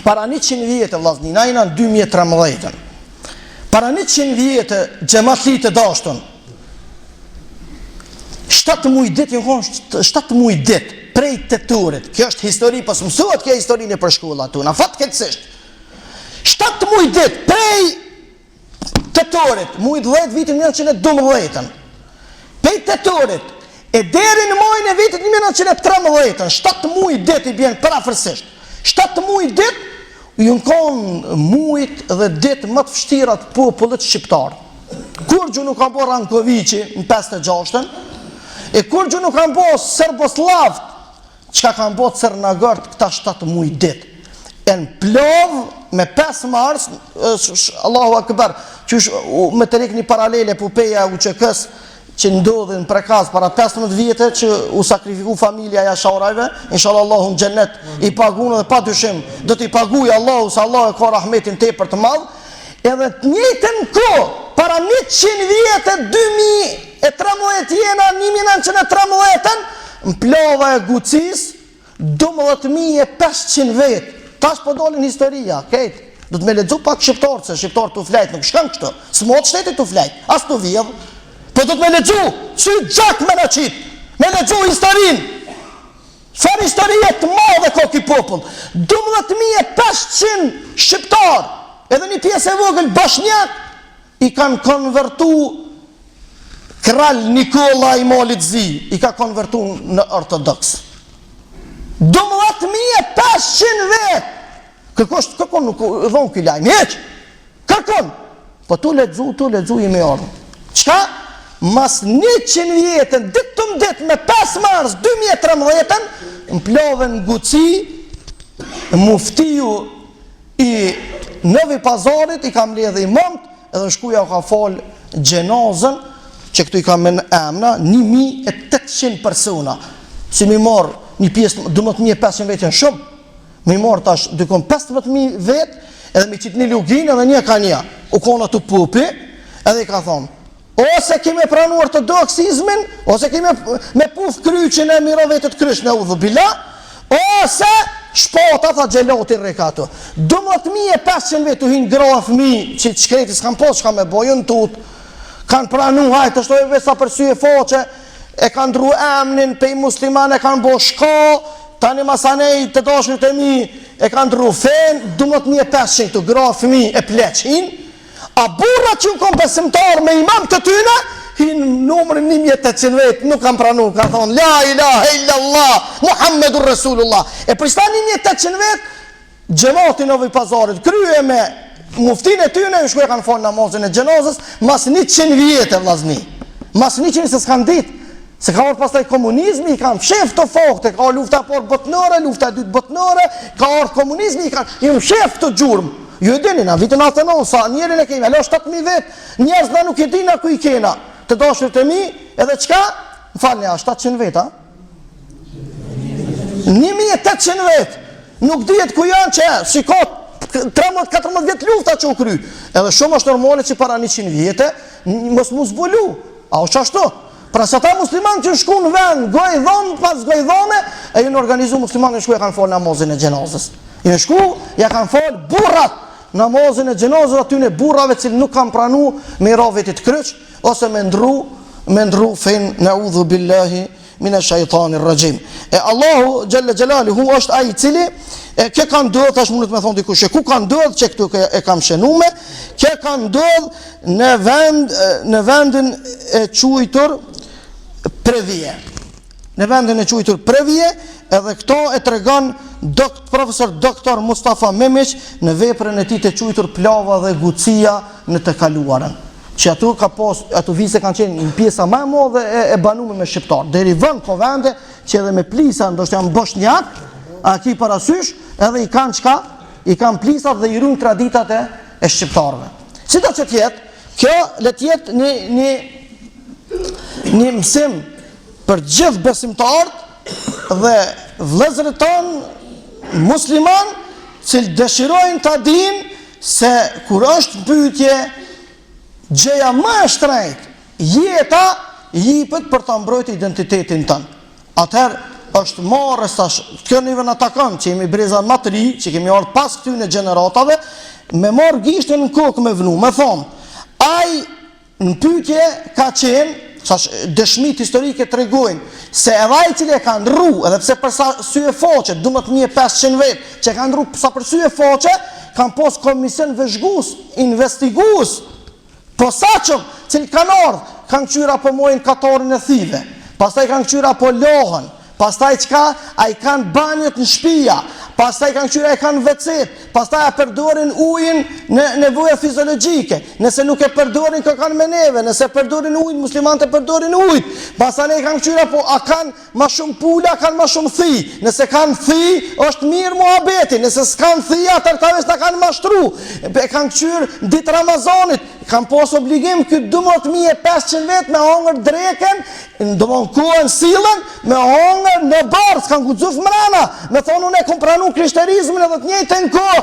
para 100 vjetë vllazni, na jena në 2013. Para 100 vjetë xhamatlit të dashtun. 7 muaj ditë, 7 muaj ditë prej teturit. Kjo është histori, pas mësohet kjo historinë për shkolla tu, na fatkeqësisht. 7 muaj ditë prej teturit, muaj 10 vitin 1912. Prej teturit e deri në muajin e vitit 1913, 7 muaj ditë i bjen parafërsisht. 7 muaj ditë ju kanë muajt dhe ditë më të vështira të popullit shqiptar. Kur gjë nuk ka bërë Rankoviçi në 56-ën, e kur gjë nuk kanë bërë Serboslavt, çka kanë bërë Crnogort këta 7 muaj ditë. E në plov me 5 mars, Allahu Akbar, që me të rikë një paralele pupeja UÇK-s që ndodhin prekaz para 15 vjetë që u sakrifiku familja Jasharajve, inshallah Allahu në xhennet i pagunë dhe pa dyshim do t'i paguaj Allahu, se Allah e ka rahmetin tepër të madh. Edhe të njëjtën kohë, para 100 vjetë, 2013 jena 1913, në plova e Gucis 12.500 vetë. Tash po dolin historia, kejt. Do të me lexo pak shqiptarë, se shqiptarë të flajt nuk shkan kështu. S'mot shteti të flajt, as të vjedh. Po do të me lexo, që gjak me në qitë, me lexo historinë. Çfarë historie të madhe ka ky popull. 12.500 shqiptarë, edhe një pjesë e vogël bosnjak, i kanë konvertu Kral Nikola i Malit Zi, i ka konvertu në ortodoks. 12.500 vetë. Kërkon nuk dhonë këj lajmë, heq. Kërkon. Po tu ledzu i me ardhë. Qka? Mas 100 vjetën, ditëm ditë me 5 mars 2013, në plovën Guci, muftiju i Novi Pazarit i kam ledhe i mëmt, edhe shkuja ka falë gjenazën, që këtu i kam me në emna, 1.800 persona. Si mi marë një pjesë, 12.500 vetë janë shumë, mi marë tash dykon 15.000 vetë, edhe mi qitë një luginë edhe një ka një. U kona të pupi, edhe i ka thonë, ose kemi pranuar të ortodoksizmin, ose kemi me puf kryqin e mirovetit krysh në udhë bila, ose shpota tha gjelotin rekatu. 12.500 vetë u hinë gra fëmi, që të shkreti s'kan posë, që ka me bojën tut, kanë pranu hajtë, të shtoj vesa për sy e foqe, e kanë dru emnin, pe i musliman e kanë bo shka, tani masanej të dashrit e mi, e kanë dru fen, 12.500 të gra fëmi e pleqin, a burra që në kom besimtar me imam të tyne, hinë numërin 1.800 vetë, nuk kanë pranu, kanë thonë, la ilaha illallah, Muhammedur Rasulullah. E përsta 1.800 vetë, gjemati Novi Pazarit, krye me muftin e tyne, në shkue kanë falë namazin e gjenazës, mas 100 vjetë, vlazni. Mas 100 se s'kanë ditë. Se ka orë pastaj komunizmi, i kanë fshef të fokte, ka lufta por botnore, lufta dytë botnore, ka orë komunizmi, i më fshef të gjurëm. Ju e dini, na vitën 89, sa njerin e kemi, alo 7.000 vetë, njerës na nuk e dina ku i kena, të dashrit e mi, edhe qka? Më falni, a 700 vetë, a? 1.800 vetë, nuk dihet ku janë që, si ka 13-14 vjetë lufta që u kry, edhe shumë është normale që para 100 vjetë, mos mu zbulu, a o qashtu? Pra se ta musliman që shku në vend, gojdhon pas gojdhone, e ju në organizu musliman në shku e kanë falë namazin e gjenazës. I në shku, ja kanë falë burrat namazin e gjenazës aty në burrave cilë nuk kanë pranu me ravetit kryq, ose me ndru fejnë në udhu billahi mine shajtanir rajim. E Allahu Gjelle Gjelali hu është aji cili, ke kanë dodhë, tash mundet me thonë dikushe, ku kanë dodhë që këtu e kam shenume, ke kanë dodhë në vendin e quajtur Previje. Në vendin e quajtur Previje, edhe këto e tregon profesor doktor Mustafa Memiq në veprën e tij të quajtur Plava dhe Gucia në të kaluarën. Që ato vise kanë qenë një pjesa më e madhe e banuar me shqiptar. Deri vën ko vende që edhe me plisa ndoshta janë bosnjak, aki parasysh, edhe i kanë çka? I kanë plisat dhe i ruajnë traditat e shqiptarëve. Sido që të jetë, kjo le të jetë një mësim për gjithë besimtarët dhe vëllezërit tonë musliman që dëshirojnë ta dinë se kur është pyetje gjëja më e shtrenjtë, jeta jepet për ta mbrojtur identitetin tënd. Atëherë është marrë stash, kjo nive në takon, që jemi breza më të ri, që kemi ardhur pas këtyne gjeneratave, me marrë gishtën në kokë me vnu, me thonë, ai në pyetje ka qenë, dëshmit historike të regojnë se edhe ai cili e ka ndru, edhe pse për sa syje foqe, 12.500 vetë, që ka ndru sa për syje foqe, kanë pos komision vëzhgus, investigus, posaçëm, cili kanë ardhë, kanë qyra po mojnë katorin e thive, pastaj kanë qyra po lohën, pastaj qka, a i kanë banjët në shpia, pastaj kanë qyra e kanë vecet, pastaj a përdorin ujin në nevoja fiziologjike, nëse nuk e përdorin kë kanë me neve, nëse përdorin ujin, muslimanët e përdorin ujt, pastaj ne kanë qyra po a kanë ma shumë pula, kanë ma shumë thi, nëse kanë thi, është mirë muhabeti, nëse s'kanë thi, atër ta vesh ta kanë mashtru, e kanë qyrë ditë Ramazanit, kanë pos obligim këtë 12.500 vetë me hongër dreken, do më në kohën silën, me hongër në barë, s'kanë gudzuf mrena, me thonë unë e kom pranu krishterizmin edhe të njëjtë në kohë,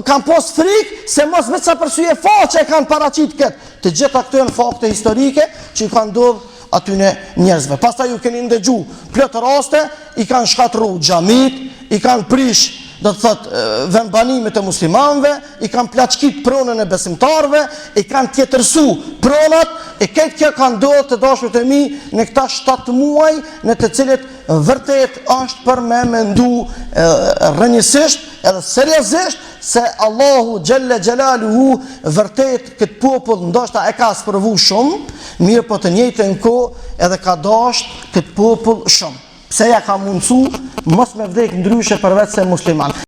kanë pos frikë, se mos vetë sa përsuje faqe e kanë paraqit këtë. Të gjitha këto janë fakte historike që i kanë ndodhur atyne njerëzve. Pastaj ju keni ndëgju plot raste, i kanë shkatru xhamit, i kanë prish, do të thotë vendbanimet e muslimanëve, i kanë plaçkit pronën e besimtarëve, i kanë tjetërsu pronat, e këtë kjo ka ndodhur të dashurët e mi në këta 7 muaj në të cilët vërtet është për me mendu rënjësisht edhe seriozisht se Allahu Gjelle Gjelaluhu vërtet këtë popull ndoshta e ka sprovu shumë, mirë po të njëjtën kohë edhe ka dashur këtë popull shumë. Pse ja ka mundsu mos me vdek ndryshe përveç se musliman.